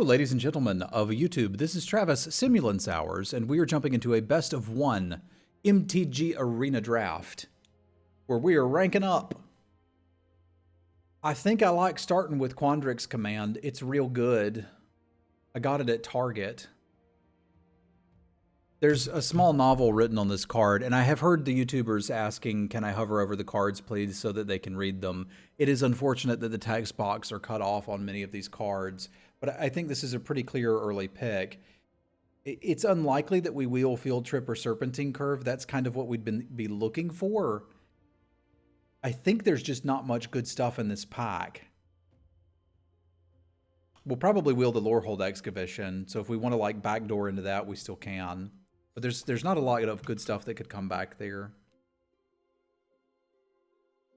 Hello, ladies and gentlemen of YouTube. This is Travis Semulin Sours, and we are jumping into a best of one MTG Arena Draft, where we are ranking up. I think I like starting with Quandrix Command. It's real good. I got it at Target. There's a small novel written on this card, and I have heard the YouTubers asking, can I hover over the cards, please, so that they can read them. It is unfortunate that the text box are cut off on many of these cards, but I think this is a pretty clear early pick. It's unlikely that we wheel Field Trip or Serpentine Curve. That's kind of what we'd be looking for. I think there's just not much good stuff in this pack. We'll probably wheel the Lorehold Excavation, so if we want to like backdoor into that, we still can. But there's not a lot of good stuff that could come back there.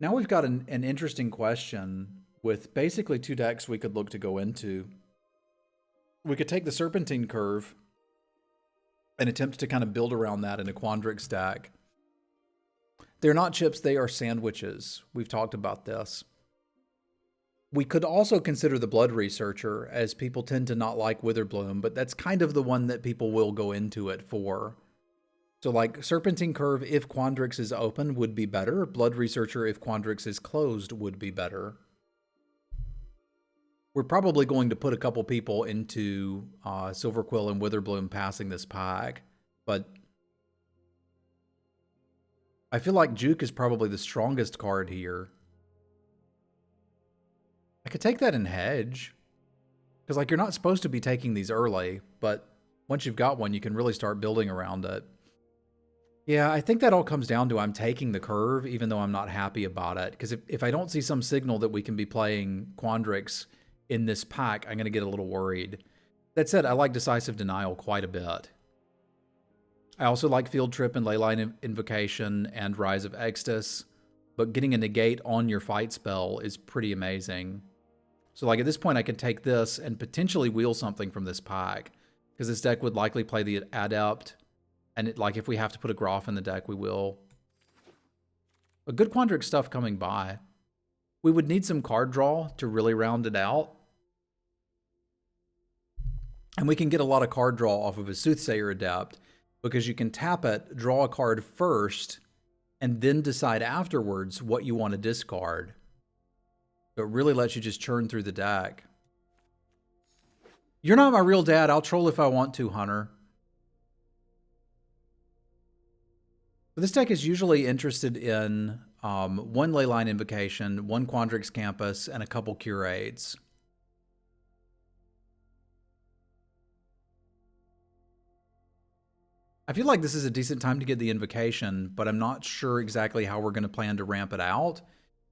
Now we've got an interesting question with basically two decks we could look to go into. We could take the Serpentine Curve and attempt to kind of build around that in a Quandrix deck. They're not chips, they are sandwiches. We've talked about this. We could also consider the Blood Researcher, as people tend to not like Witherbloom, but that's kind of the one that people will go into it for. So like Serpentine Curve, if Quandrix is open, would be better. Blood Researcher, if Quandrix is closed, would be better. We're probably going to put a couple people into Silverquill and Witherbloom passing this pack, but I feel like Juke is probably the strongest card here. I could take that in Hedge, because like you're not supposed to be taking these early, but once you've got one, you can really start building around it. Yeah, I think that all comes down to I'm taking the Curve, even though I'm not happy about it, because if I don't see some signal that we can be playing Quandrix in this pack, I'm going to get a little worried. That said, I like Decisive Denial quite a bit. I also like Field Trip and Leyline Invocation and Rise of Extus, but getting a negate on your fight spell is pretty amazing. So like at this point, I could take this and potentially wheel something from this pack, because this deck would likely play the Adept, and like if we have to put a Graf in the deck, we will. But good Quandrix stuff coming by. We would need some card draw to really round it out. And we can get a lot of card draw off of a Soothsayer Adept, because you can tap it, draw a card first, and then decide afterwards what you want to discard. So it really lets you just churn through the deck. You're not my real dad. I'll troll if I want to, Hunter. But this deck is usually interested in one Leyline Invocation, one Quandrix Campus, and a couple Curates. I feel like this is a decent time to get the Invocation, but I'm not sure exactly how we're going to plan to ramp it out.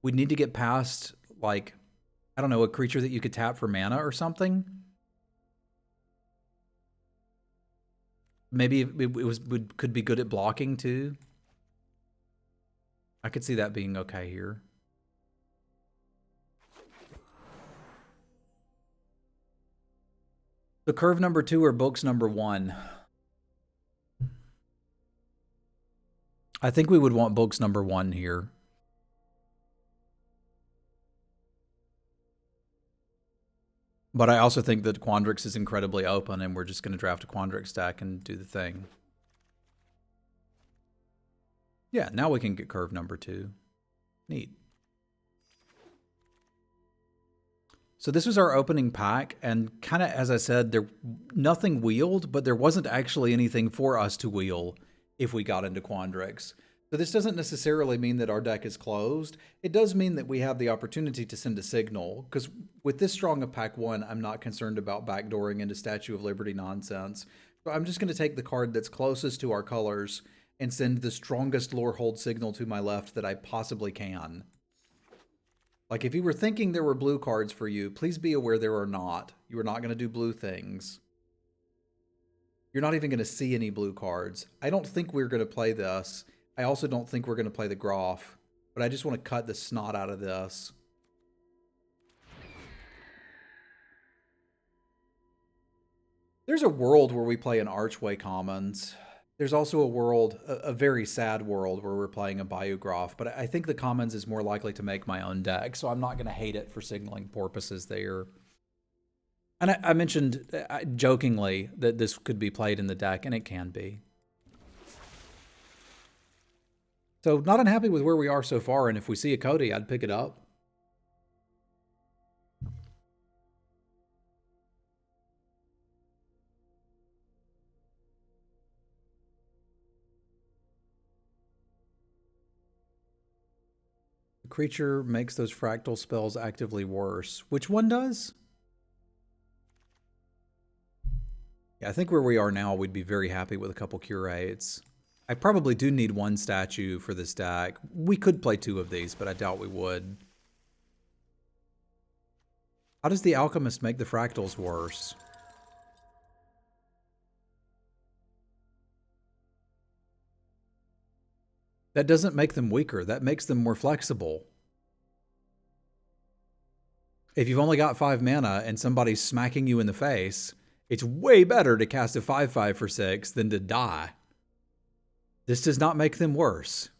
We'd need to get past, like, I don't know, a creature that you could tap for mana or something. Maybe it could be good at blocking too. I could see that being okay here. The Curve number 2 or Books number 1? I think we would want Books number 1 here. But I also think that Quandrix is incredibly open, and we're just going to draft a Quandrix deck and do the thing. Yeah, now we can get Curve number 2. Neat. So this was our opening pack, and kind of, as I said, nothing wheeled, but there wasn't actually anything for us to wheel if we got into Quandrix. So this doesn't necessarily mean that our deck is closed. It does mean that we have the opportunity to send a signal, because with this strong of pack 1, I'm not concerned about backdooring into Statue of Liberty nonsense. So I'm just going to take the card that's closest to our colors and send the strongest Lorehold signal to my left that I possibly can. Like if you were thinking there were blue cards for you, please be aware there are not. You are not going to do blue things. You're not even going to see any blue cards. I don't think we're going to play this. I also don't think we're going to play the Graf, but I just want to cut the snot out of this. There's a world where we play an Archway Commons. There's also a world, a very sad world, where we're playing a Bayou Graf, but I think the Commons is more likely to make my own deck, so I'm not going to hate it for signaling purposes there. And I mentioned jokingly that this could be played in the deck, and it can be. So not unhappy with where we are so far, and if we see a Cody, I'd pick it up. The creature makes those fractal spells actively worse. Which one does? Yeah, I think where we are now, we'd be very happy with a couple curates. I probably do need one statue for this deck. We could play 2 of these, but I doubt we would. How does the Alchemist make the fractals worse? That doesn't make them weaker. That makes them more flexible. If you've only got 5 mana and somebody's smacking you in the face, it's way better to cast a 5/5 for 6 than to die. This does not make them worse.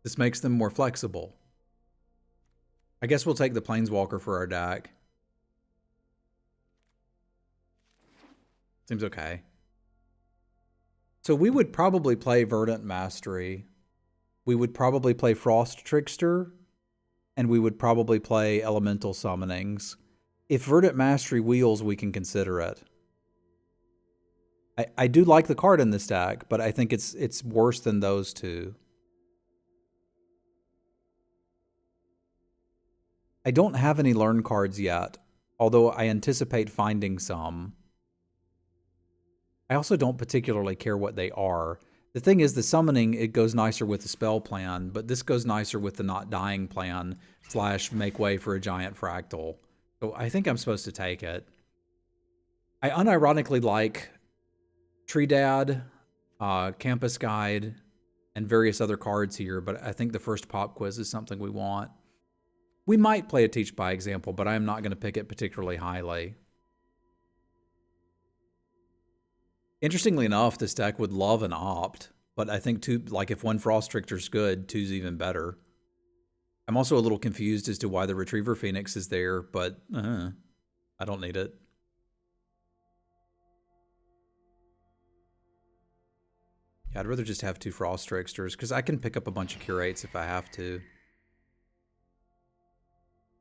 This makes them more flexible. I guess we'll take the Planeswalker for our deck. Seems okay. So we would probably play Verdant Mastery. We would probably play Frost Trickster. And we would probably play Elemental Summonings. If Verdant Mastery wheels, we can consider it. I do like the card in this deck, but I think it's worse than those 2. I don't have any learn cards yet, although I anticipate finding some. I also don't particularly care what they are. The thing is, the summoning, it goes nicer with the spell plan, but this goes nicer with the not dying plan / make way for a giant fractal. So I think I'm supposed to take it. I unironically like Tree Dad, Campus Guide, and various other cards here, but I think the first pop quiz is something we want. We might play a Teach by Example, but I am not going to pick it particularly highly. Interestingly enough, this deck would love an Opt, but I think if one Frost Trickster's good, 2's even better. I'm also a little confused as to why the Retriever Phoenix is there, but I don't need it. Yeah, I'd rather just have 2 Frost Tricksters, because I can pick up a bunch of Curates if I have to.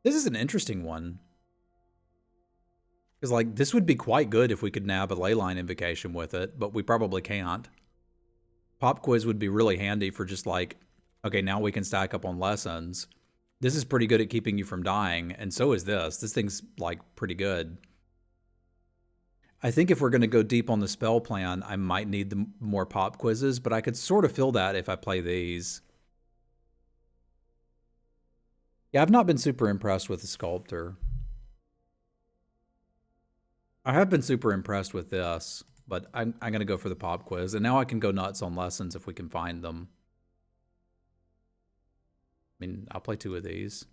This is an interesting one. Because, this would be quite good if we could nab a Leyline Invocation with it, but we probably can't. Pop Quiz would be really handy for just okay, now we can stack up on Lessons. This is pretty good at keeping you from dying, and so is this. This thing's, pretty good. I think if we're going to go deep on the spell plan, I might need the more Pop Quizzes, but I could sort of fill that if I play these. Yeah, I've not been super impressed with the Sculptor. I have been super impressed with this, but I'm going to go for the Pop Quiz, and now I can go nuts on Lessons if we can find them. I mean, I'll play 2 of these.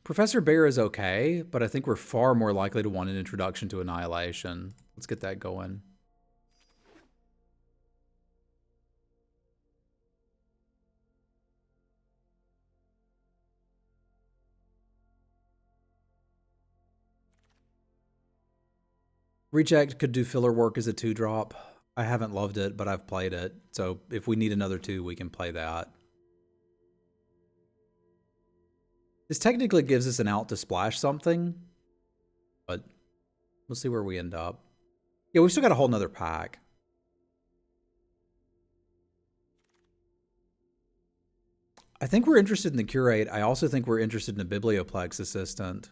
Professor Bear is okay, but I think we're far more likely to want an introduction to Annihilation. Let's get that going. Reject could do filler work as a 2-drop. I haven't loved it, but I've played it. So if we need another 2, we can play that. This technically gives us an out to splash something, but we'll see where we end up. Yeah, we've still got a whole nother pack. I think we're interested in the Curate. I also think we're interested in a Biblioplex Assistant.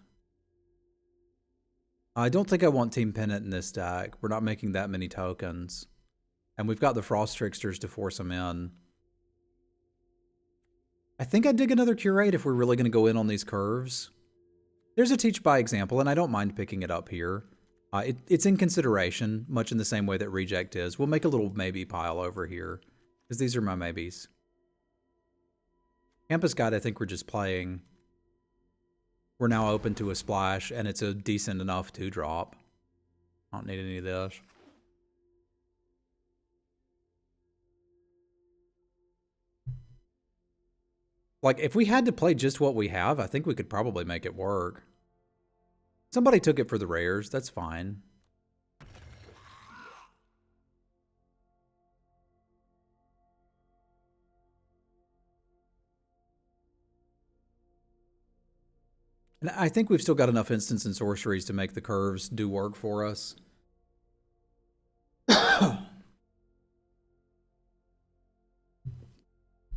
I don't think I want Team Pennant in this deck. We're not making that many tokens. And we've got the Frost Tricksters to force them in. I think I'd dig another Curate if we're really going to go in on these curves. There's a Teach by Example, and I don't mind picking it up here. It's in consideration, much in the same way that Reject is. We'll make a little maybe pile over here, because these are my maybes. Campus Guide, I think we're just playing. We're now open to a splash, and it's a decent enough 2-drop. I don't need any of this. Like, if we had to play just what we have, I think we could probably make it work. Somebody took it for the rares. That's fine. And I think we've still got enough instants and sorceries to make the curves do work for us.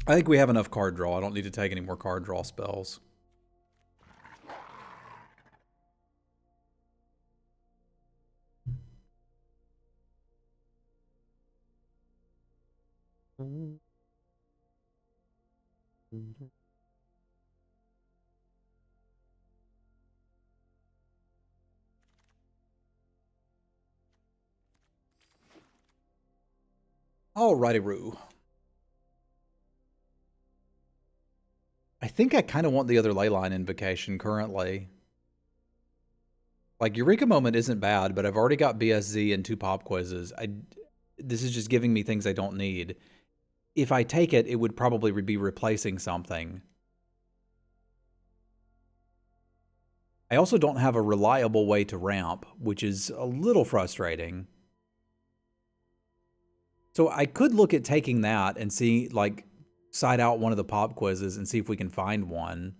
I think we have enough card draw. I don't need to take any more card draw spells. Alrighty-roo. I think I kind of want the other Leyline Invocation currently. Like, Eureka Moment isn't bad, but I've already got BSZ and 2 pop quizzes. This is just giving me things I don't need. If I take it, it would probably be replacing something. I also don't have a reliable way to ramp, which is a little frustrating. So I could look at taking that and see, like, side out one of the pop quizzes and see if we can find one.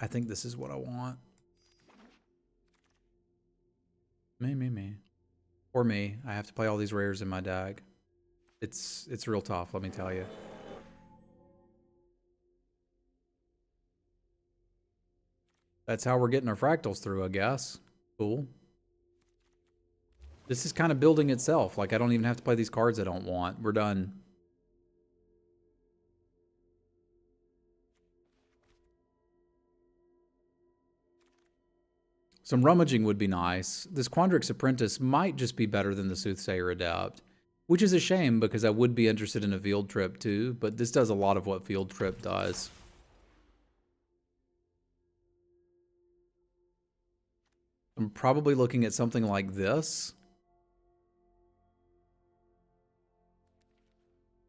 I think this is what I want. Me. Or me. I have to play all these rares in my deck. It's real tough, let me tell you. That's how we're getting our fractals through, I guess. Cool. This is kind of building itself. Like, I don't even have to play these cards I don't want. We're done. Some rummaging would be nice. This Quandrix Apprentice might just be better than the Soothsayer Adept, which is a shame because I would be interested in a Field Trip too, but this does a lot of what Field Trip does. I'm probably looking at something like this.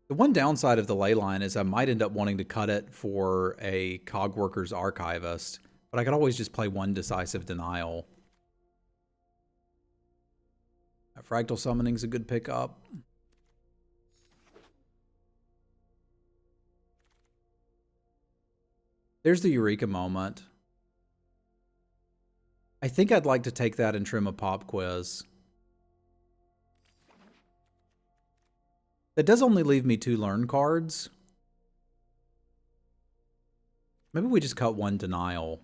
The one downside of the Leyline is I might end up wanting to cut it for a Cogworker's Archivist, but I could always just play one Decisive Denial. That Fractal Summoning's a good pickup. There's the Eureka Moment. I think I'd like to take that and trim a pop quiz. That does only leave me 2 learn cards. Maybe we just cut 1 denial.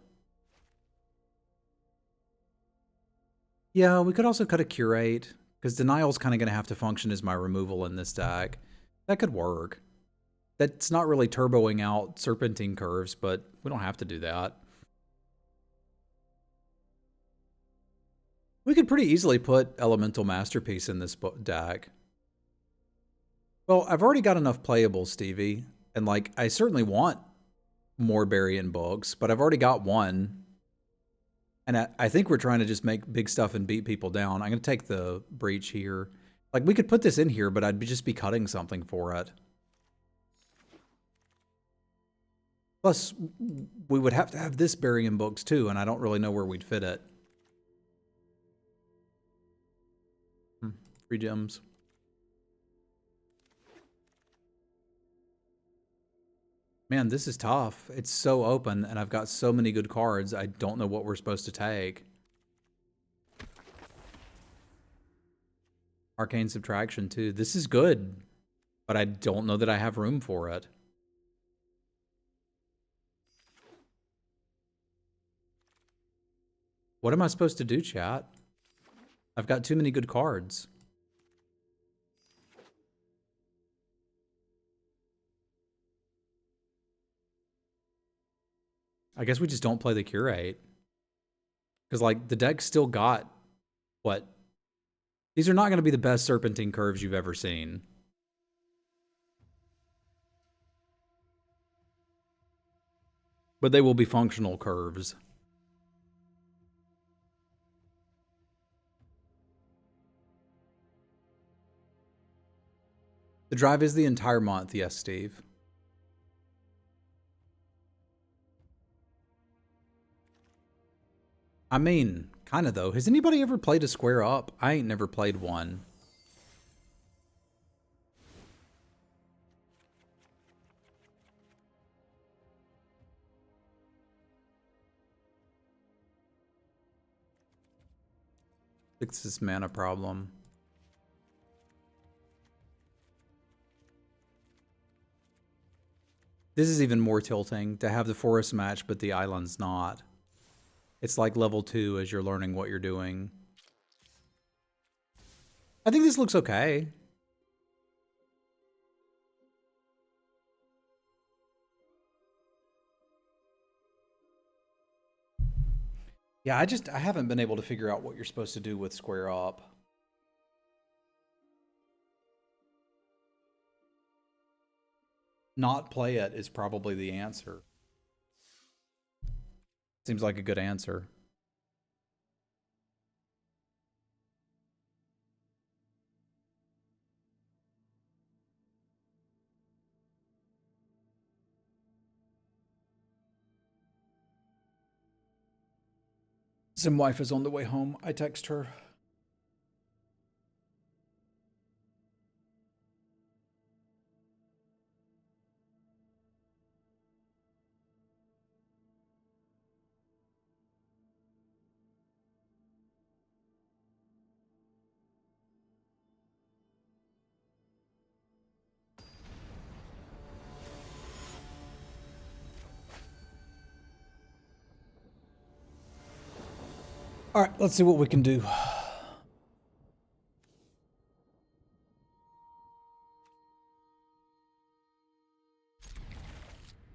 Yeah, we could also cut a curate, because denial's kind of going to have to function as my removal in this deck. That could work. That's not really turboing out serpentine curves, but we don't have to do that. We could pretty easily put Elemental Masterpiece in this deck. Well, I've already got enough playables, Stevie, and like I certainly want more Burying books, but I've already got 1. And I think we're trying to just make big stuff and beat people down. I'm going to take the Breach here. Like, we could put this in here, but I'd just be cutting something for it. Plus, we would have to have this Burying books too, and I don't really know where we'd fit it. Free gems. Man, this is tough. It's so open, and I've got so many good cards, I don't know what we're supposed to take. Arcane Subtraction, too. This is good, but I don't know that I have room for it. What am I supposed to do, chat? I've got too many good cards. I guess we just don't play the Curate. Because, like, the deck's still got, what? These are not going to be the best Serpentine curves you've ever seen. But they will be functional curves. The drive is the entire month, yes, Steve. I mean, kind of though. Has anybody ever played a square up? I ain't never played one. Fix this mana problem. This is even more tilting, to have the forest match, but the island's not. It's like level 2 as you're learning what you're doing. I think this looks okay. Yeah, I haven't been able to figure out what you're supposed to do with square up. Not play it is probably the answer. Seems like a good answer. Sim wife is on the way home. I text her. All right, let's see what we can do.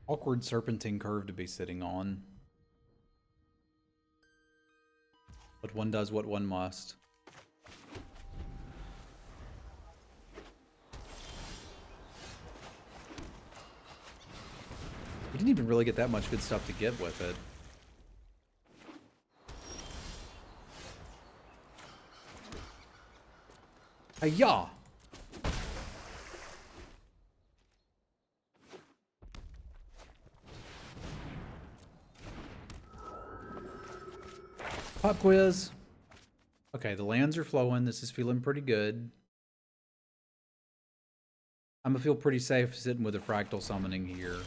Awkward serpentine curve to be sitting on. But one does what one must. We didn't even really get that much good stuff to get with it. Hi-ya! Pop quiz. Okay, the lands are flowing. This is feeling pretty good. I'm gonna feel pretty safe sitting with a fractal summoning here.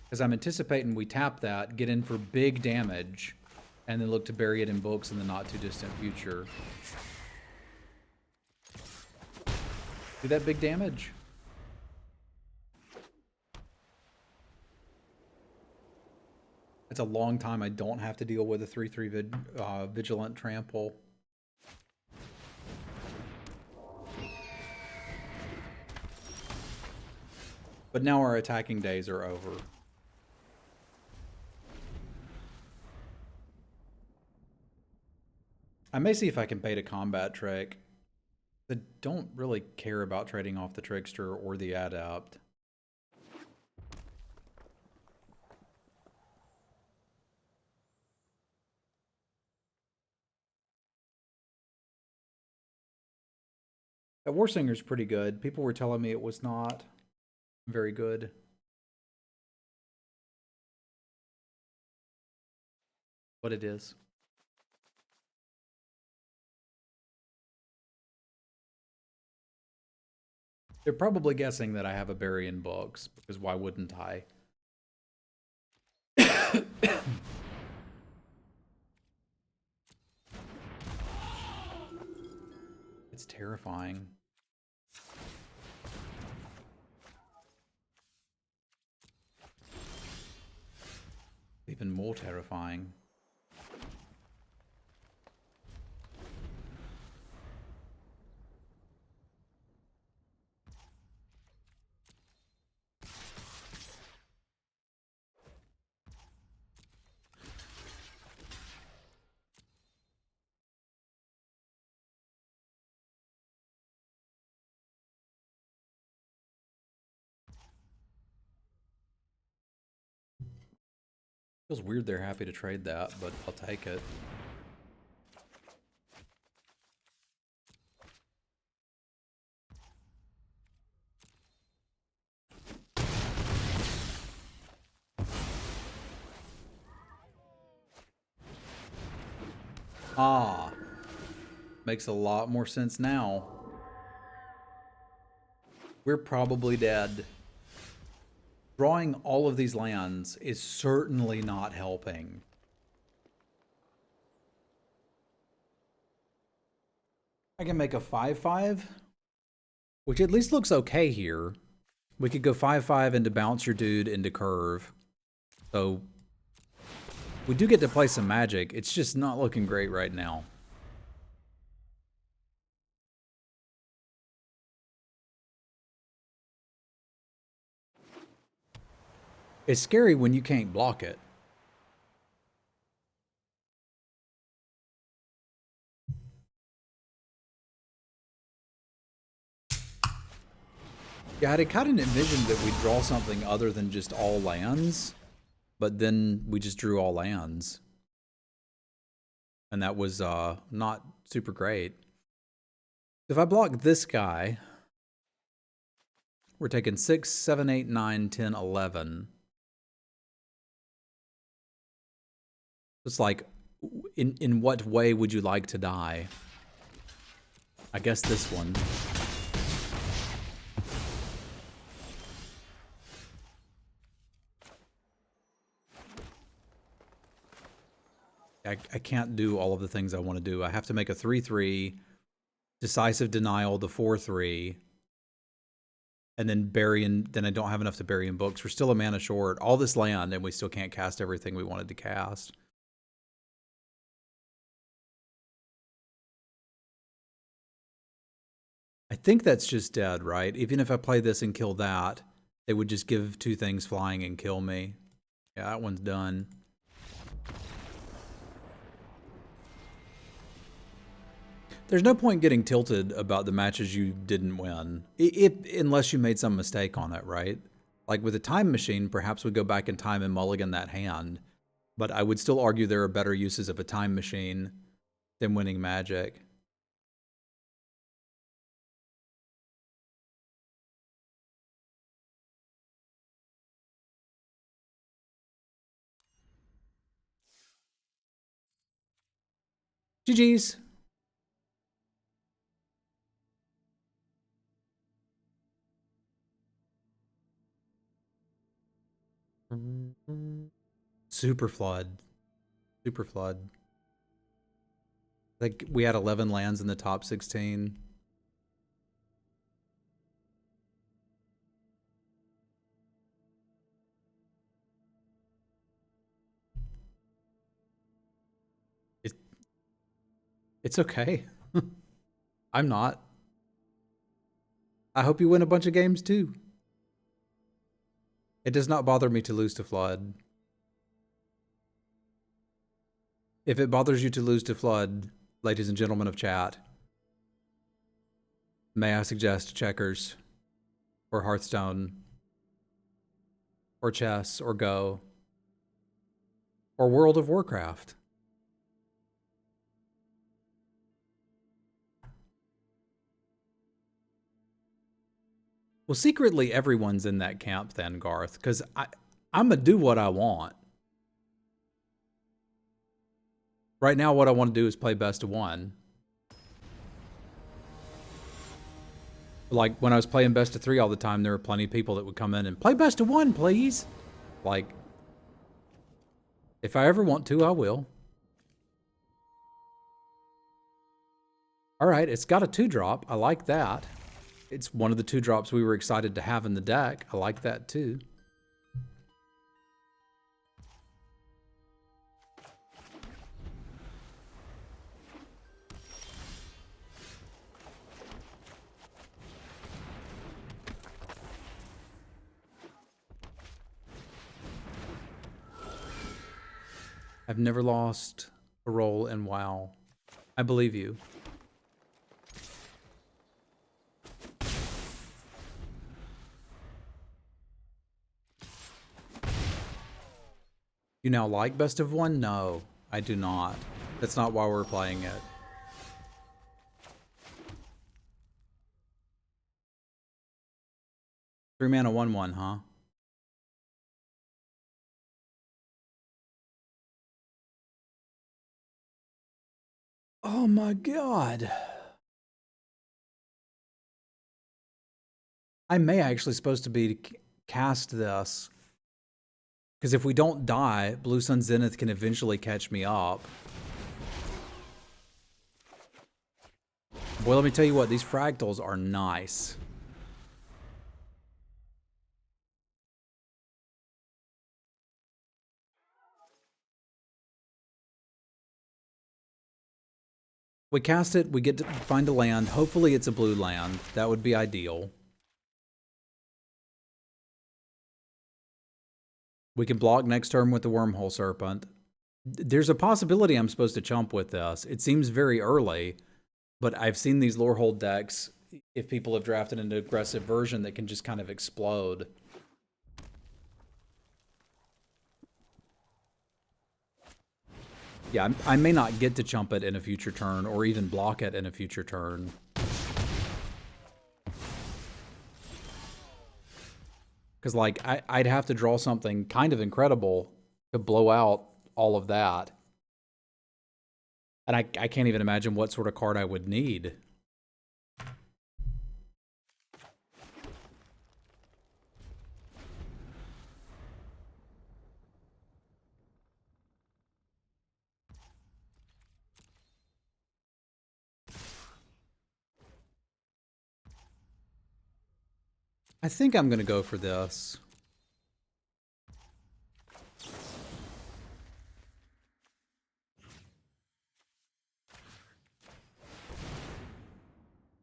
Because I'm anticipating we tap that, get in for big damage, and then look to bury it in books in the not too distant future. Do that big damage. It's a long time I don't have to deal with a 3/3 Vigilant Trample. But now our attacking days are over. I may see if I can bait a combat trick. I don't really care about trading off the Trickster or the Adept. That Warsinger's pretty good. People were telling me it was not very good. But it is. They're probably guessing that I have a bury in books, because why wouldn't I? It's terrifying. Even more terrifying. Feels weird they're happy to trade that, but I'll take it. Ah, makes a lot more sense now. We're probably dead. Drawing all of these lands is certainly not helping. I can make a 5/5, which at least looks okay here. We could go 5/5 into bounce your dude into curve. So we do get to play some Magic. It's just not looking great right now. It's scary when you can't block it. Yeah, I had kind of envisioned that we'd draw something other than just all lands, but then we just drew all lands. And that was not super great. If I block this guy, we're taking 6, 7, 8, 9, 10, 11. It's like, in what way would you like to die? I guess this one. I can't do all of the things I want to do. I have to make a 3/3, decisive denial, the 4/3, and then bury in. Then I don't have enough to bury in books. We're still a mana short. All this land, and we still can't cast everything we wanted to cast. I think that's just dead, right? Even if I play this and kill that, they would just give 2 things flying and kill me. Yeah, that one's done. There's no point getting tilted about the matches you didn't win, unless you made some mistake on it, right? Like with a time machine, perhaps we go back in time and mulligan that hand, but I would still argue there are better uses of a time machine than winning Magic. GG's. Super Flood. Super Flood. Like, we had 11 lands in the top 16. It's okay. I'm not. I hope you win a bunch of games too. It does not bother me to lose to Flood. If it bothers you to lose to Flood, ladies and gentlemen of chat, may I suggest checkers, or Hearthstone, or chess, or Go, or World of Warcraft? Well, secretly everyone's in that camp then, Garth, because I'm going to do what I want. Right now, what I want to do is play best of 1. Like, when I was playing best of 3 all the time, there were plenty of people that would come in and play best of 1, please. Like, if I ever want to, I will. All right, it's got a 2-drop. I like that. It's one of the 2-drops we were excited to have in the deck. I like that too. I've never lost a roll in WoW. I believe you. You now like best of 1? No, I do not. That's not why we're playing it. Three mana 1/1, huh? Oh my god. I may actually supposed to be cast this. Because if we don't die, Blue Sun Zenith can eventually catch me up. Boy, let me tell you what, these fractals are nice. We cast it, we get to find a land. Hopefully it's a blue land. That would be ideal. We can block next turn with the Wormhole Serpent. There's a possibility I'm supposed to chump with this. It seems very early, but I've seen these Lorehold decks, if people have drafted an aggressive version, that can just kind of explode. Yeah, I may not get to chump it in a future turn, or even block it in a future turn. Because, like, I'd have to draw something kind of incredible to blow out all of that. And I can't even imagine what sort of card I would need. I think I'm going to go for this.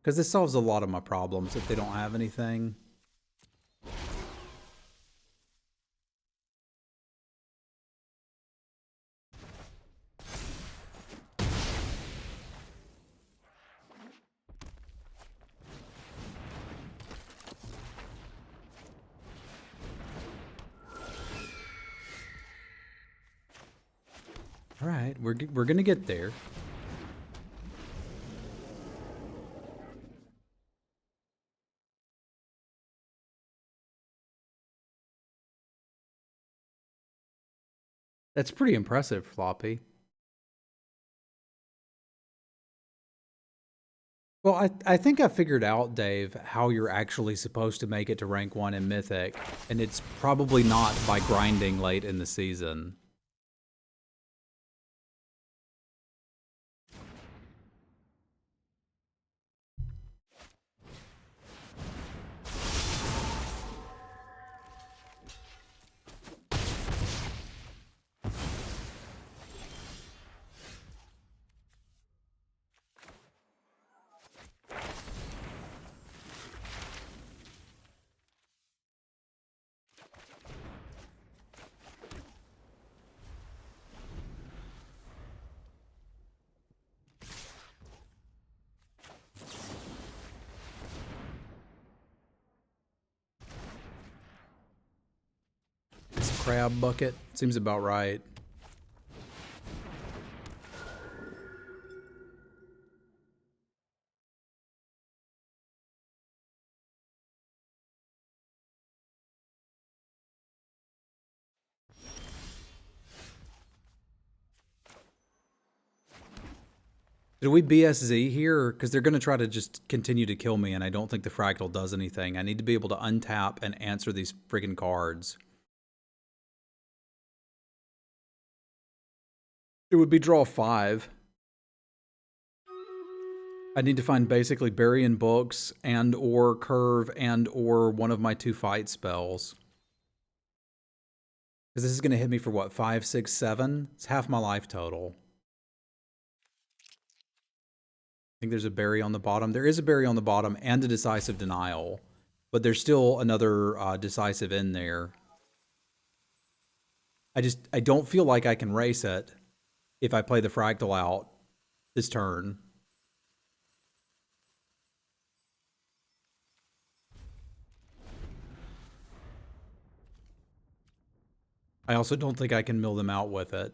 Because this solves a lot of my problems if they don't have anything. All right, we're going to get there. That's pretty impressive, Floppy. Well, I think I figured out, Dave, how you're actually supposed to make it to rank 1 in Mythic, and it's probably not by grinding late in the season. Crab bucket seems about right. Did we BSZ here? Because they're going to try to just continue to kill me, and I don't think the Fractal does anything. I need to be able to untap and answer these friggin' cards. It would be draw 5. I need to find basically Bury in Books and or Curve and or one of my 2 fight spells. Because this is going to hit me for what, 5, 6, 7? It's half my life total. I think there's a Bury on the bottom. There is a Bury on the bottom and a Decisive Denial. But there's still another Decisive in there. I don't feel like I can race it if I play the Fractal out this turn. I also don't think I can mill them out with it.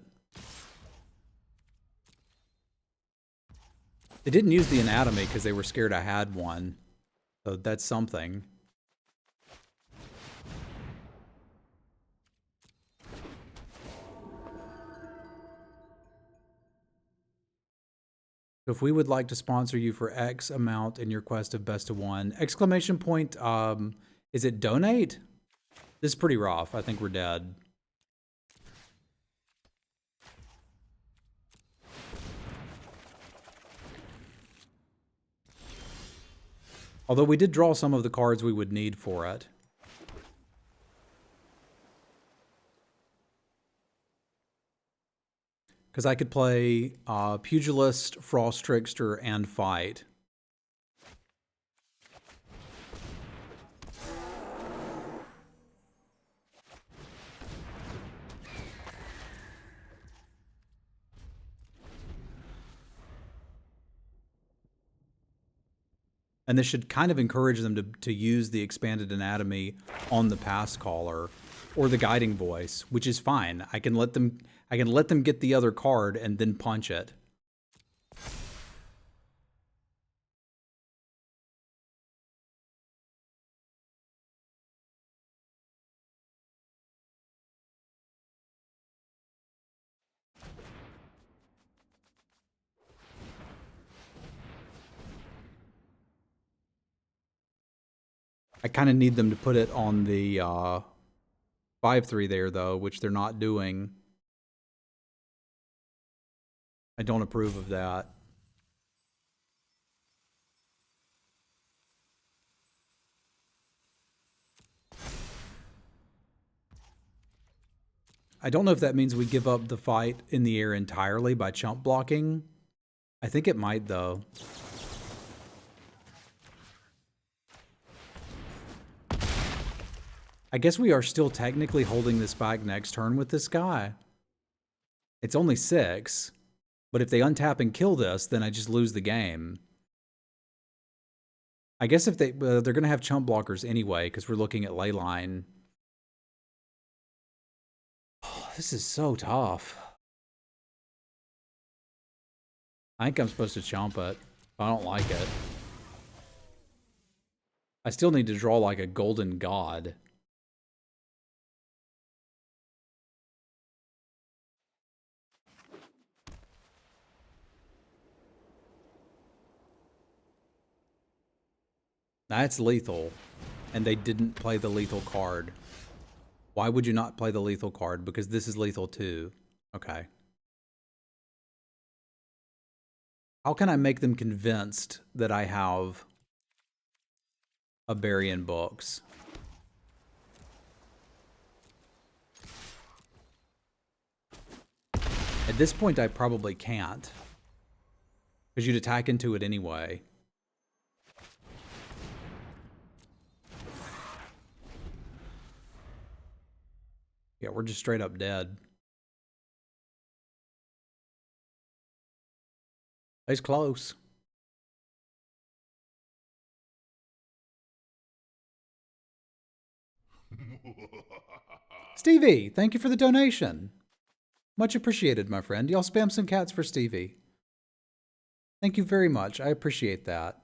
They didn't use the anatomy because they were scared I had one. So that's something. So if we would like to sponsor you for X amount in your quest of best of one, exclamation point, is it donate? This is pretty rough. I think we're dead. Although we did draw some of the cards we would need for it. Because I could play Pugilist, Frost Trickster, and Fight. And this should kind of encourage them to use the expanded anatomy on the pass caller or the guiding voice, which is fine. I can let them get the other card and then punch it. I kind of need them to put it on the 5/3 there, though, which they're not doing. I don't approve of that. I don't know if that means we give up the fight in the air entirely by chump blocking. I think it might, though. I guess we are still technically holding this back next turn with this guy. It's only 6, but if they untap and kill this, then I just lose the game. I guess if they're going to have chump blockers anyway, because we're looking at Leyline. Oh, this is so tough. I think I'm supposed to chump it. I don't like it. I still need to draw like a golden god. That's lethal, and they didn't play the lethal card. Why would you not play the lethal card? Because this is lethal too. Okay. How can I make them convinced that I have a Burying Books? At this point, I probably can't. Because you'd attack into it anyway. Yeah, we're just straight up dead. It's close. Stevie, thank you for the donation. Much appreciated, my friend. Y'all spam some cats for Stevie. Thank you very much. I appreciate that.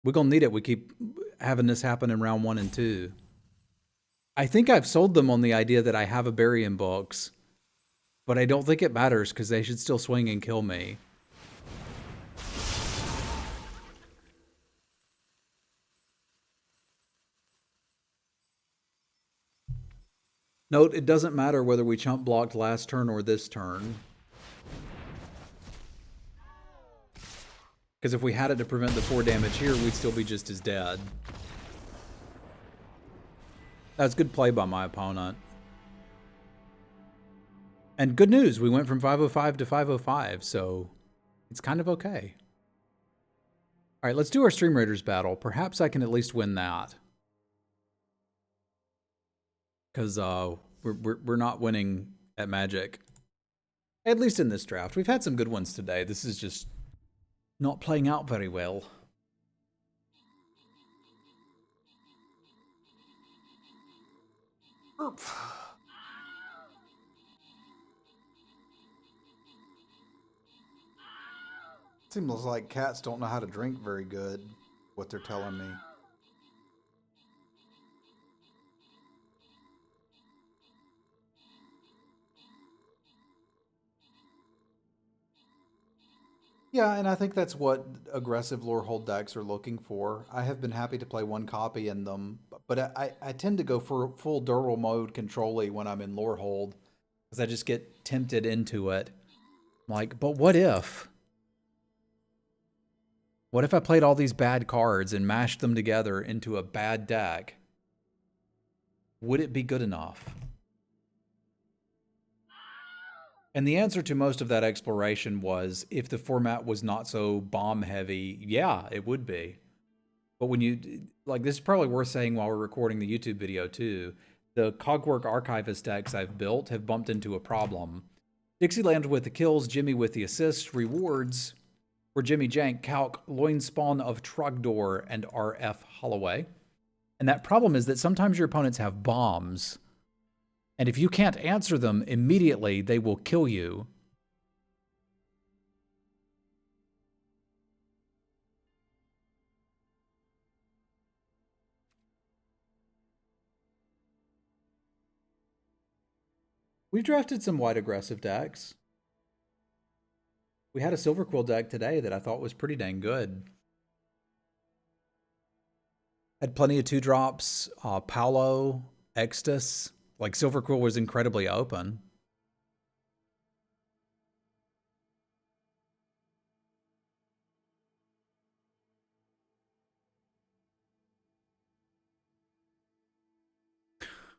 We're going to need it. We keep having this happen in round 1 and 2. I think I've sold them on the idea that I have a Burying Books, but I don't think it matters because they should still swing and kill me. Note, it doesn't matter whether we chump blocked last turn or this turn. Because if we had it to prevent the 4 damage here, we'd still be just as dead. That's good play by my opponent. And good news, we went from 505 to 505, so it's kind of okay. All right, let's do our Stream Raiders battle. Perhaps I can at least win that. Because we're not winning at Magic. At least in this draft. We've had some good ones today. This is just not playing out very well. Seems like cats don't know how to drink very good, what they're telling me. Yeah, and I think that's what aggressive lore hold decks are looking for. I have been happy to play one copy in them, but I tend to go for full Dural mode control when I'm in lore hold because I just get tempted into it. I'm like, but what if? What if I played all these bad cards and mashed them together into a bad deck? Would it be good enough? And the answer to most of that exploration was if the format was not so bomb heavy, yeah, it would be. But when you, like, this is probably worth saying while we're recording the YouTube video too. The Cogwork Archivist decks I've built have bumped into a problem. Dixieland with the kills, Jimmy with the assists, rewards for Jimmy Jank, Calc, Loin Spawn of Trogdor, and RF Holloway. And that problem is that sometimes your opponents have bombs. And if you can't answer them immediately, they will kill you. We've drafted some white aggressive decks. We had a Silver Quill deck today that I thought was pretty dang good. Had plenty of 2-drops, Paolo, Extus. Like, Silver Quill was incredibly open.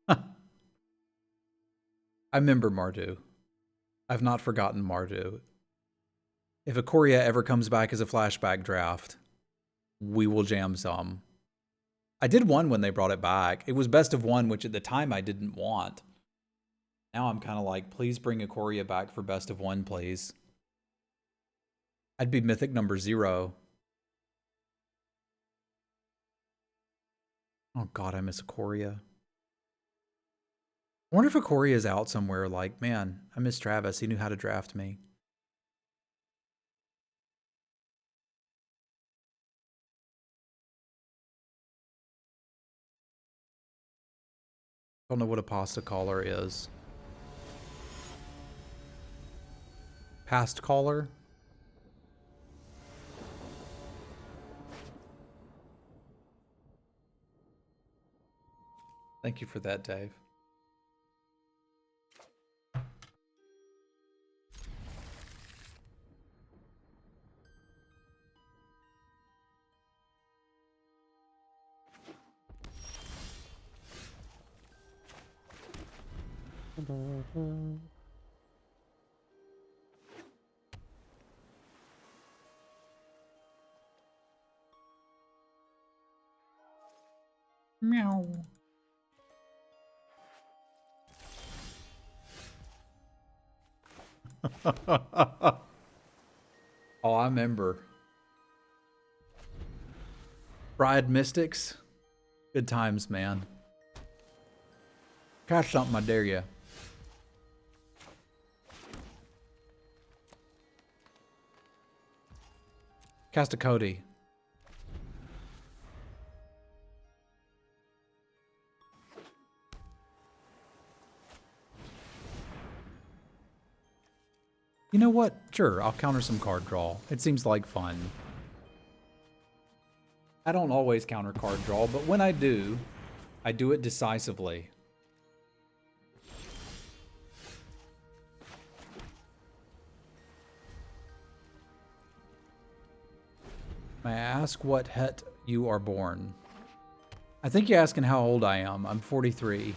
I remember Mardu. I've not forgotten Mardu. If Ikoria ever comes back as a flashback draft, we will jam some. I did one when they brought it back. It was best of one, which at the time I didn't want. Now I'm kind of like, please bring Ikoria back for best of one, please. I'd be mythic number 0. Oh god, I miss Ikoria. I wonder if Ikoria is out somewhere. Like, man, I miss Travis. He knew how to draft me. Don't know what a pasta caller is. Past caller? Thank you for that, Dave. Meow. Oh, I remember. Fried Mystics. Good times, man. Cast something, I dare ya. Cast a Cody. You know what? Sure, I'll counter some card draw. It seems like fun. I don't always counter card draw, but when I do it decisively. May I ask what het you are born? I think you're asking how old I am. I'm 43.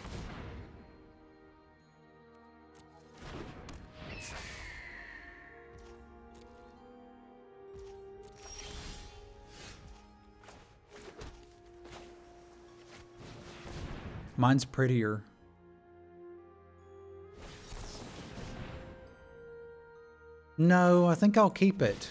Mine's prettier. No, I think I'll keep it.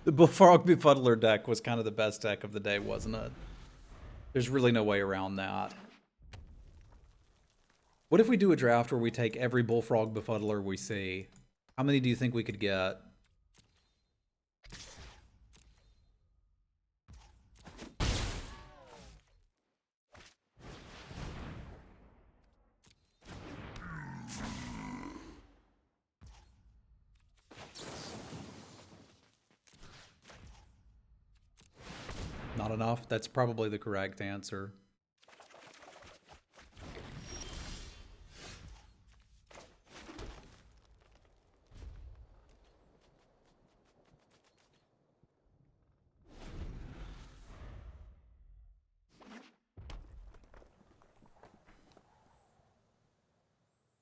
The Bullfrog Befuddler deck was kind of the best deck of the day, wasn't it? There's really no way around that. What if we do a draft where we take every Bullfrog Befuddler we see? How many do you think we could get? Not enough? That's probably the correct answer.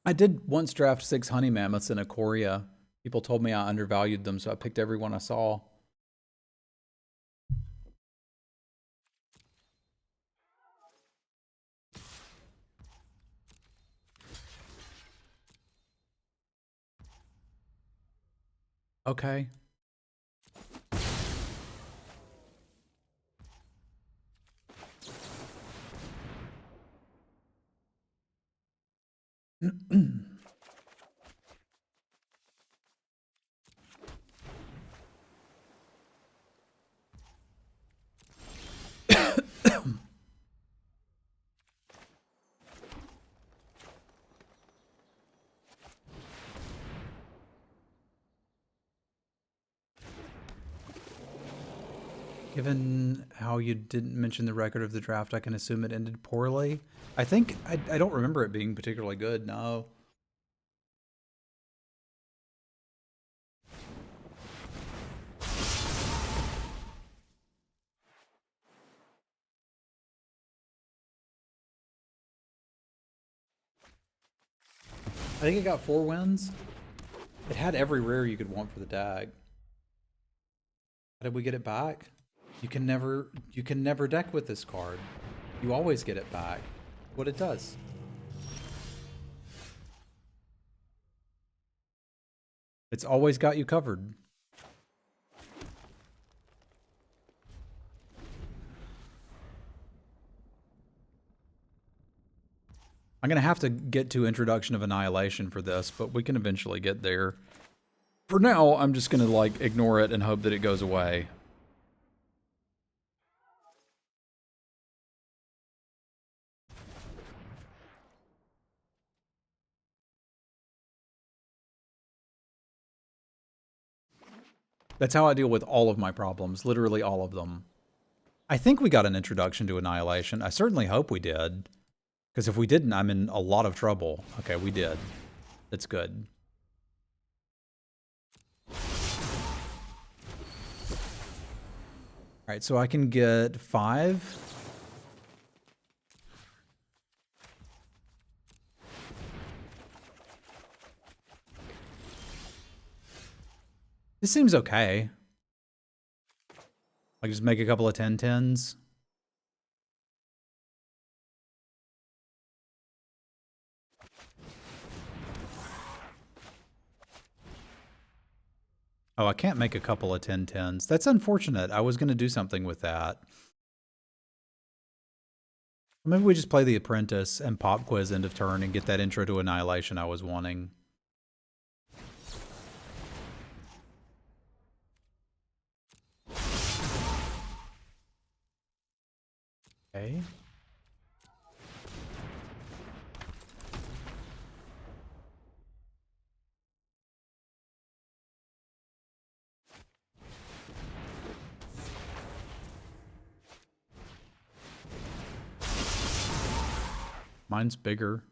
I did once draft 6 honey mammoths in Ikoria. People told me I undervalued them, so I picked every one I saw. Okay. Given how you didn't mention the record of the draft, I can assume it ended poorly. I think, I don't remember it being particularly good, no. I think it got 4 wins. It had every rare you could want for the tag. How did we get it back? You can never deck with this card. You always get it back. What it does. It's always got you covered. I'm going to have to get to Introduction of Annihilation for this, but we can eventually get there. For now, I'm just going to like ignore it and hope that it goes away. That's how I deal with all of my problems, literally all of them. I think we got an Introduction to Annihilation. I certainly hope we did. Because if we didn't, I'm in a lot of trouble. Okay, we did. That's good. Alright, so I can get 5. This seems okay. I just make a couple of 10-10s. Oh, I can't make a couple of 10-10s. That's unfortunate. I was going to do something with that. Maybe we just play the Apprentice and pop quiz end of turn and get that Intro to Annihilation I was wanting. Okay. Mine's bigger.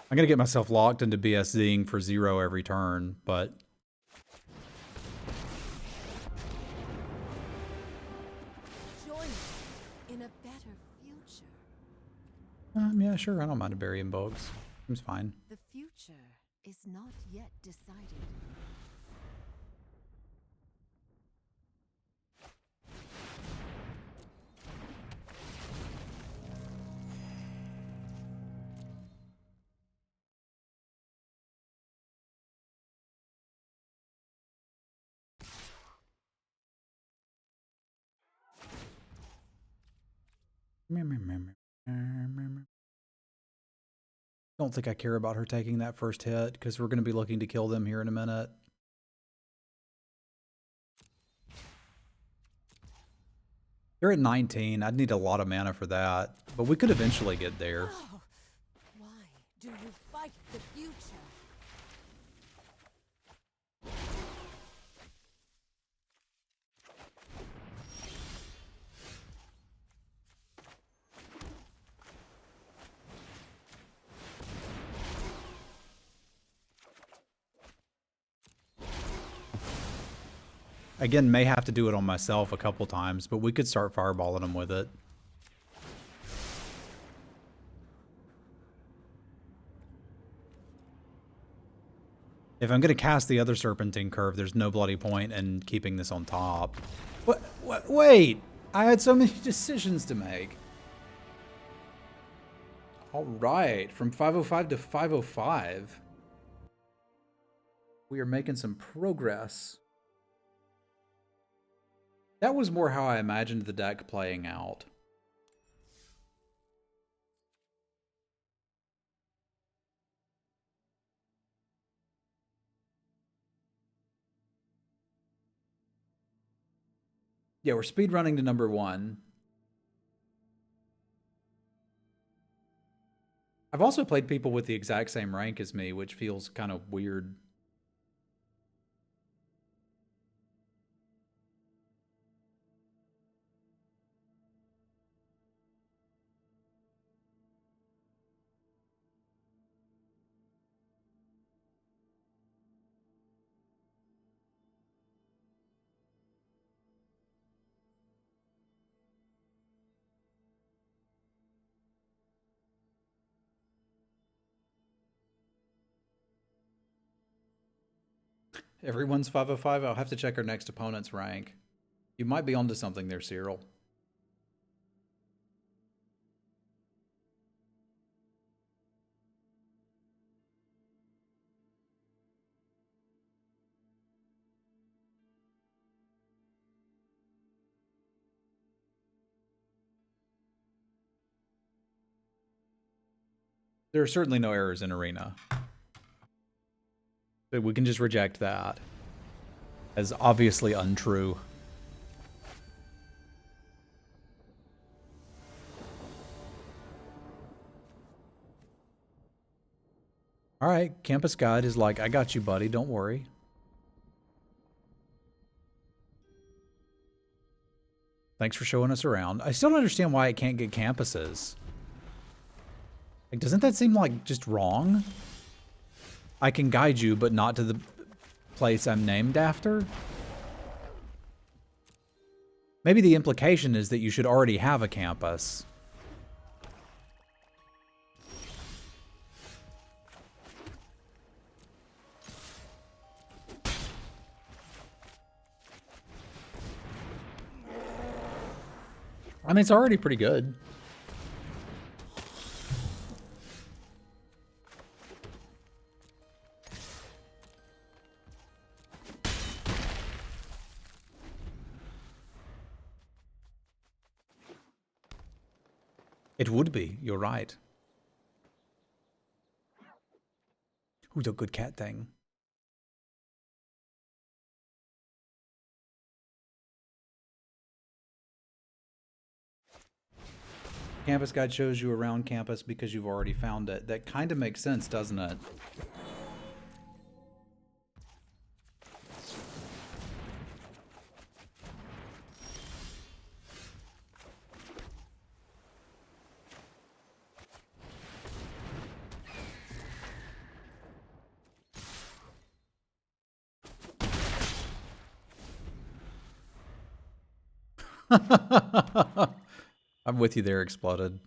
I'm going to get myself locked into BSZing for 0 every turn, but... Join me in a better future. Yeah, sure. I don't mind a burying bugs. Seems fine. The future is not yet decided. Don't think I care about her taking that first hit because we're going to be looking to kill them here in a minute. They're at 19. I'd need a lot of mana for that, but we could eventually get there. Oh, why do you fight the future? Again, may have to do it on myself a couple times, but we could start fireballing them with it. If I'm going to cast the other Serpentine Curve, there's no bloody point in keeping this on top. What? Wait! I had so many decisions to make. All right, from 505 to 505. We are making some progress. That was more how I imagined the deck playing out. Yeah, we're speedrunning to number 1. I've also played people with the exact same rank as me, which feels kind of weird. Everyone's 505. I'll have to check our next opponent's rank. You might be onto something there, Cyril. There are certainly no errors in Arena. But we can just reject that as obviously untrue. All right, Campus Guide is like, I got you, buddy. Don't worry. Thanks for showing us around. I still don't understand why it can't get campuses. Like, doesn't that seem like just wrong? I can guide you, but not to the place I'm named after? Maybe the implication is that you should already have a campus. I mean, it's already pretty good. It would be. You're right. Who's a good cat thing? Campus Guide shows you around campus because you've already found it. That kind of makes sense, doesn't it? I'm with you there, Exploded.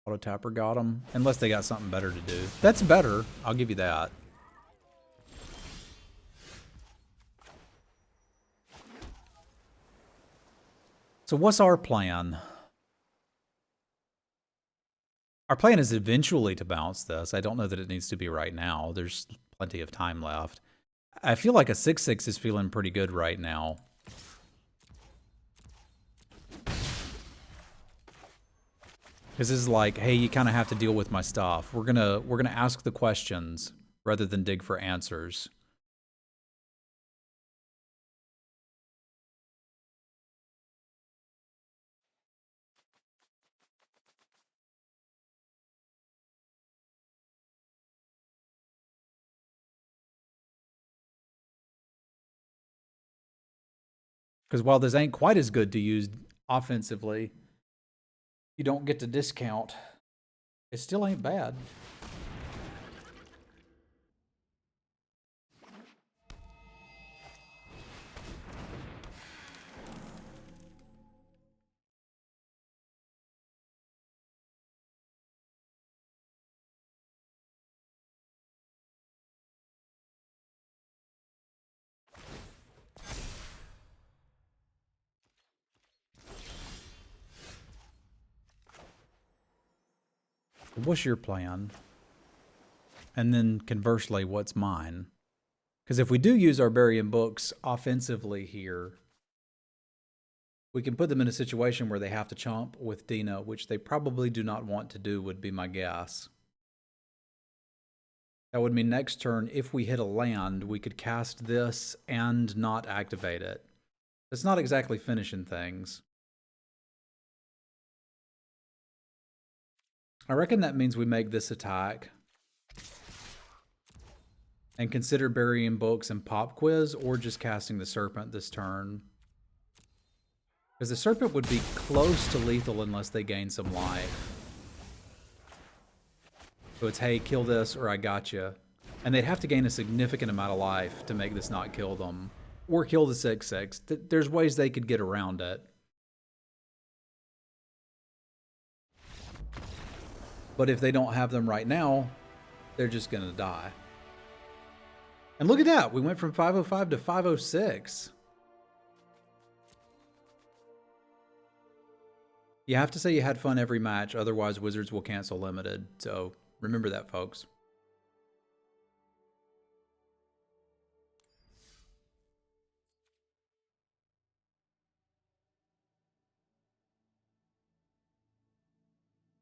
Auto Tapper got him. Unless they got something better to do. That's better. I'll give you that. So what's our plan? Our plan is eventually to bounce this. I don't know that it needs to be right now. There's plenty of time left. I feel like a 6/6 is feeling pretty good right now. Because this is like, hey, you kind of have to deal with my stuff. We're gonna ask the questions rather than dig for answers. Because while this ain't quite as good to use offensively, you don't get to discount. It still ain't bad. What's your plan? And then conversely, what's mine? Because if we do use our burying books offensively here, we can put them in a situation where they have to chomp with Dina, which they probably do not want to do, would be my guess. That would mean next turn, if we hit a land, we could cast this and not activate it. It's not exactly finishing things. I reckon that means we make this attack and consider burying books and pop quiz, or just casting the serpent this turn. Because the serpent would be close to lethal unless they gain some life. So it's, hey, kill this or I gotcha. And they'd have to gain a significant amount of life to make this not kill them. Or kill the 6/6. There's ways they could get around it. But if they don't have them right now, they're just going to die. And look at that. We went from 505 to 506. You have to say you had fun every match. Otherwise, Wizards will cancel Limited. So remember that, folks.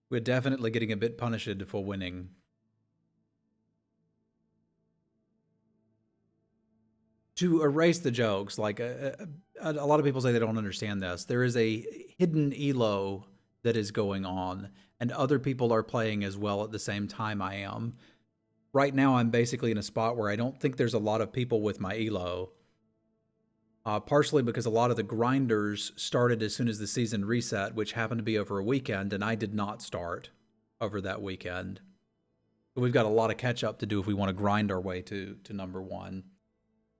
We're definitely getting a bit punished for winning. To erase the jokes, like a lot of people say they don't understand this. There is a hidden elo that is going on, and other people are playing as well at the same time I am. Right now, I'm basically in a spot where I don't think there's a lot of people with my elo. Partially because a lot of the grinders started as soon as the season reset, which happened to be over a weekend, and I did not start over that weekend. So we've got a lot of catch up to do if we want to grind our way to number one.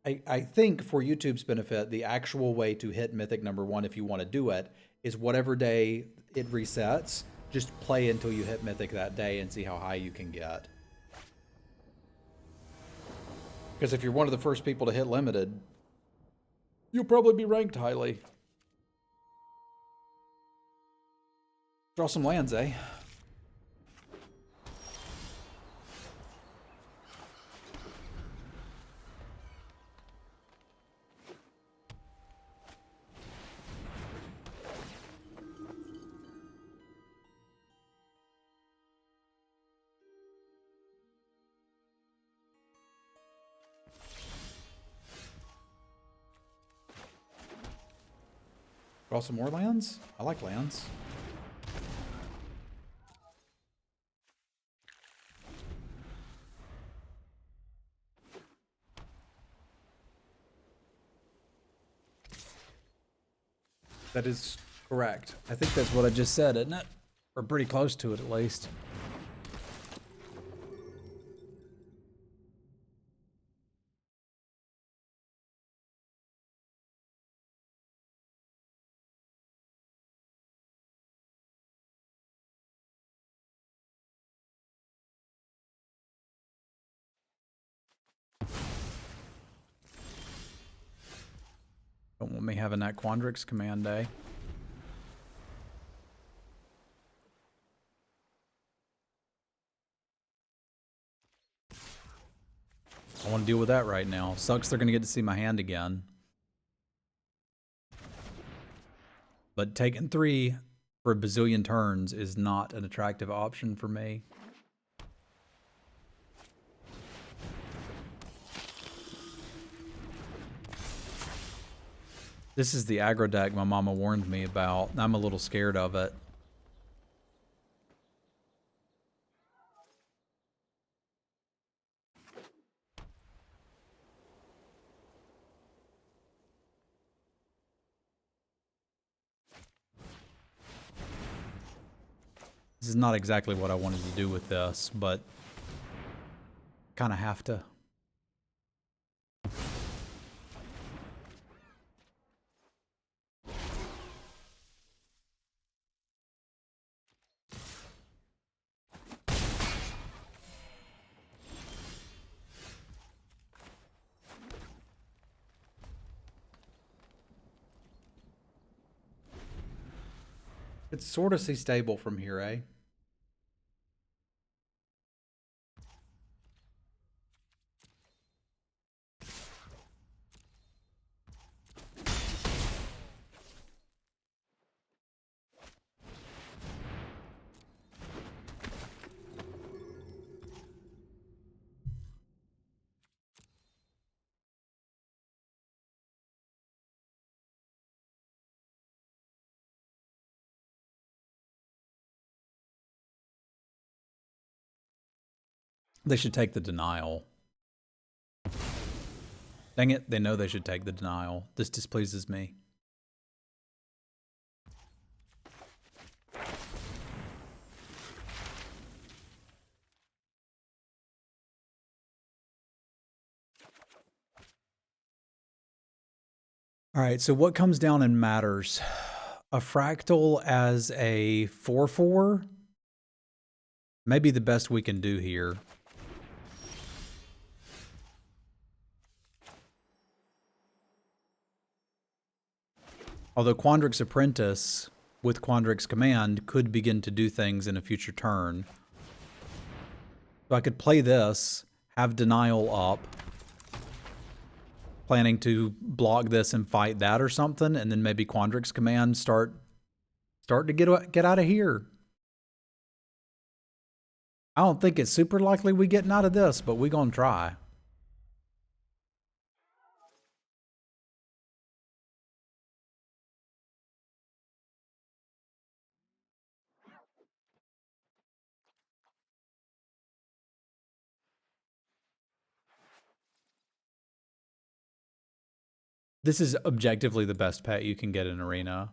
I think for YouTube's benefit, the actual way to hit Mythic number one, if you want to do it, is whatever day it resets, just play until you hit Mythic that day and see how high you can get. Because if you're one of the first people to hit Limited, you'll probably be ranked highly. Draw some lands, eh? Draw some more lands? I like lands. That is correct. I think that's what I just said, isn't it? Or pretty close to it, at least. Don't want me having that Quandrix command day. I want to deal with that right now. Sucks they're going to get to see my hand again. But taking 3 for a bazillion turns is not an attractive option for me. This is the aggro deck my mama warned me about. I'm a little scared of it. This is not exactly what I wanted to do with this, but kind of have to. It's sort of stable from here, eh? They should take the denial. Dang it, they know they should take the denial. This displeases me. All right, so what comes down and matters? A fractal as a 4/4? Maybe the best we can do here. Although Quandrix Apprentice with Quandrix Command could begin to do things in a future turn. So I could play this, have Denial up, planning to block this and fight that or something, and then maybe Quandrix Command start to get out of here. I don't think it's super likely we getting out of this, but we gonna try. This is objectively the best pet you can get in Arena.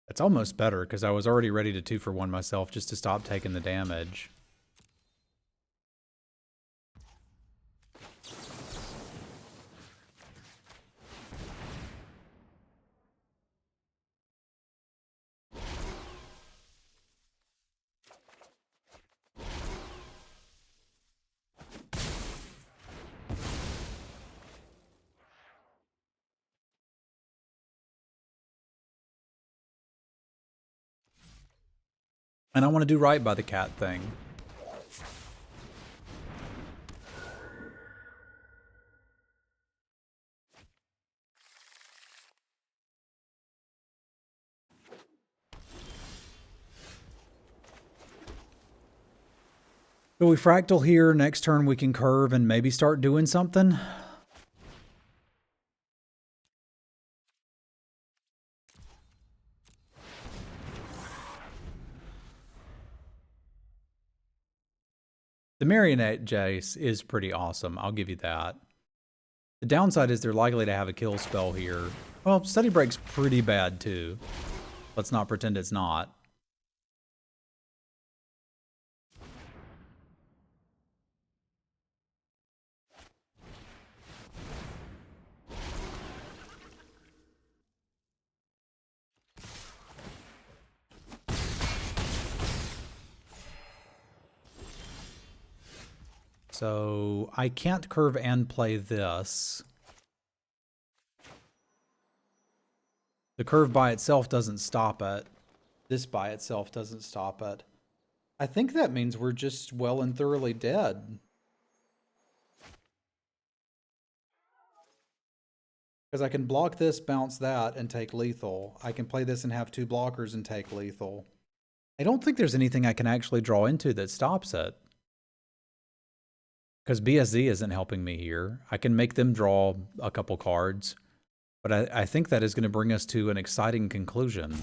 It's almost better because I was already ready to 2-for-1 myself just to stop taking the damage. And I want to do right by the cat thing. So we fractal here. Next turn we can curve and maybe start doing something. The Marionette Jace is pretty awesome. I'll give you that. The downside is they're likely to have a kill spell here. Well, Study Break's pretty bad too. Let's not pretend it's not. So I can't curve and play this. The curve by itself doesn't stop it. This by itself doesn't stop it. I think that means we're just well and thoroughly dead. Because I can block this, bounce that, and take lethal. I can play this and have 2 blockers and take lethal. I don't think there's anything I can actually draw into that stops it. Because BSZ isn't helping me here. I can make them draw a couple cards. But I think that is going to bring us to an exciting conclusion.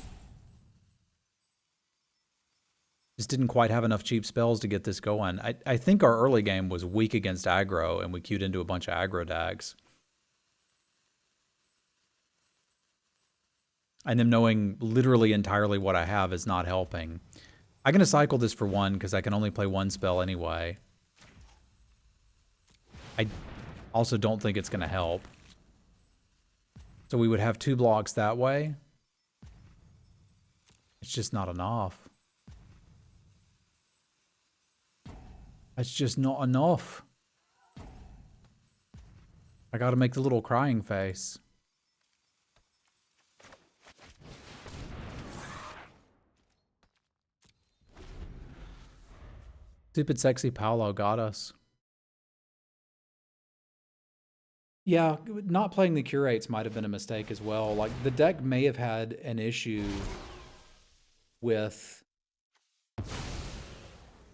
Just didn't quite have enough cheap spells to get this going. I think our early game was weak against aggro, and we queued into a bunch of aggro dags. And them knowing literally entirely what I have is not helping. I'm going to cycle this for 1 because I can only play 1 spell anyway. I also don't think it's going to help. So we would have 2 blocks that way. It's just not enough. It's just not enough. I got to make the little crying face. Stupid sexy Paolo got us. Yeah, not playing the curates might have been a mistake as well. Like, the deck may have had an issue with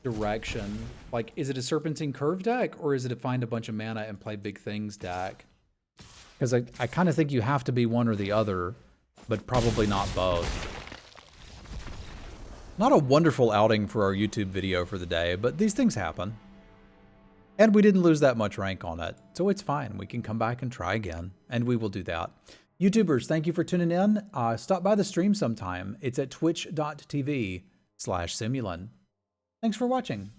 direction. Like, is it a Serpentine Curve deck, or is it a find a bunch of mana and play big things deck? Because I kind of think you have to be one or the other, but probably not both. Not a wonderful outing for our YouTube video for the day, but these things happen. And we didn't lose that much rank on it, so it's fine. We can come back and try again, and we will do that. YouTubers, thank you for tuning in. Stop by the stream sometime. It's at twitch.tv/Semulin. Thanks for watching.